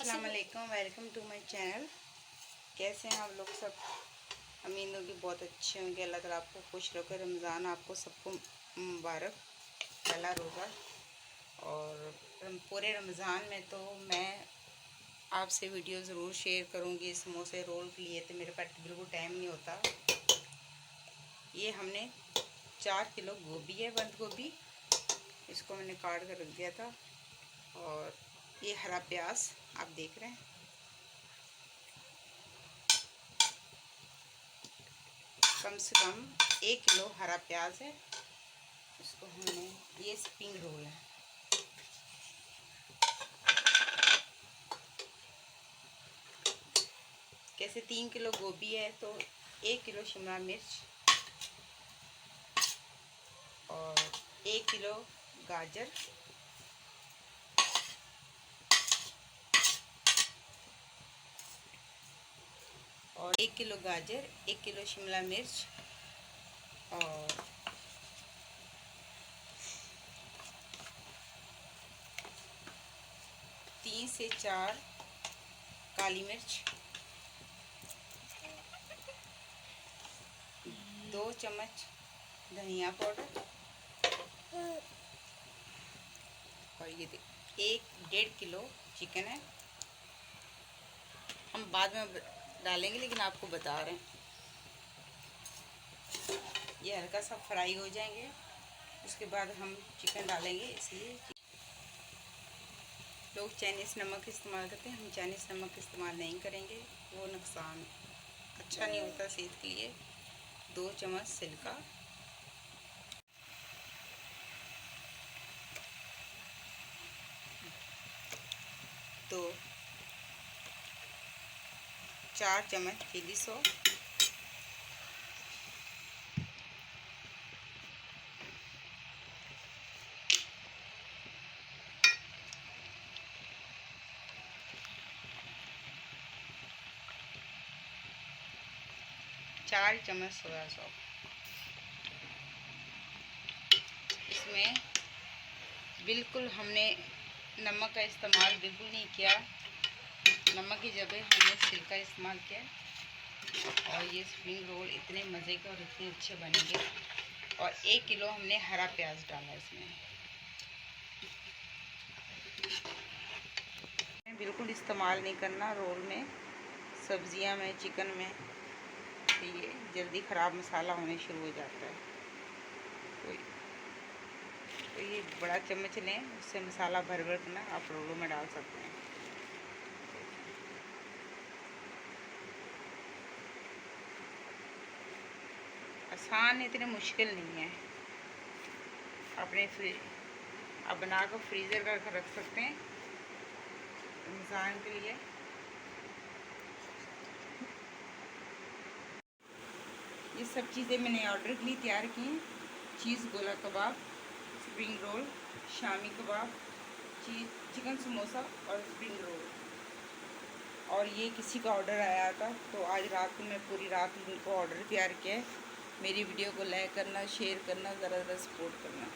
अस्सलाम वालेकुम, welcome to my channel. कैसे हैं आप लोग सब? उम्मीद होगी बहुत अच्छे होंगे। अल्लाह ताला आपको खुश रखे। रमज़ान आपको सबको मुबारक, पहला रोज़ा। और पूरे रमज़ान में तो मैं आपसे वीडियो ज़रूर शेयर करूँगी। समोसे रोल के लिए तो मेरे पास बिल्कुल टाइम नहीं होता। ये हमने 4 किलो गोभी है, बंद गोभी, इसको मैंने काट कर रख दिया था। और ये हरा प्याज आप देख रहे हैं, कम से कम 1 किलो हरा प्याज है। इसको हमने, ये स्प्रिंग रोल है। कैसे 3 किलो गोभी है तो 1 किलो शिमला मिर्च और 1 किलो गाजर, और 1 किलो गाजर, 1 किलो शिमला मिर्च और 3 से 4 काली मिर्च, 2 चम्मच धनिया पाउडर और ये 1-1.5 किलो चिकन है। हम बाद में डालेंगे लेकिन आपको बता रहे हैं। ये हल्का सा फ्राई हो जाएंगे, उसके बाद हम चिकन डालेंगे। इसलिए लोग चाइनीज़ नमक इस्तेमाल करते हैं, हम चाइनीज़ नमक इस्तेमाल नहीं करेंगे, वो नुकसान अच्छा नहीं होता सेहत के लिए। 2 चम्मच सिरका, तो 4 चम्मच चिली सॉस, 4 चम्मच सोया सॉस। इसमें बिल्कुल हमने नमक का इस्तेमाल बिल्कुल नहीं किया, नमक की जगह हमने सिरका इस्तेमाल किया। और ये स्प्रिंग रोल इतने मज़े के और इतने अच्छे बनेंगे। और 1 किलो हमने हरा प्याज डाला इसमें। बिल्कुल इस्तेमाल नहीं करना रोल में, सब्जियां में, चिकन में, तो ये जल्दी ख़राब मसाला होने शुरू हो जाता है। तो ये बड़ा चम्मच लें, उससे मसाला भर भर कर ना आप रोलों में डाल सकते हैं। आसान, इतने मुश्किल नहीं है। अपने आप बना कर फ्रीज़र कर रख सकते हैं रमज़ान के लिए। ये सब चीज़ें मैंने ऑर्डर के लिए तैयार की हैं। चीज़ गोला कबाब, spring roll, shami kebab, chicken samosa और स्प्रिंग रोल। और ये किसी का ऑर्डर आया था तो आज रात को मैं पूरी रात उनको ऑर्डर तैयार किया है। मेरी वीडियो को लाइक करना, शेयर करना, ज़रा ज़रा सपोर्ट करना।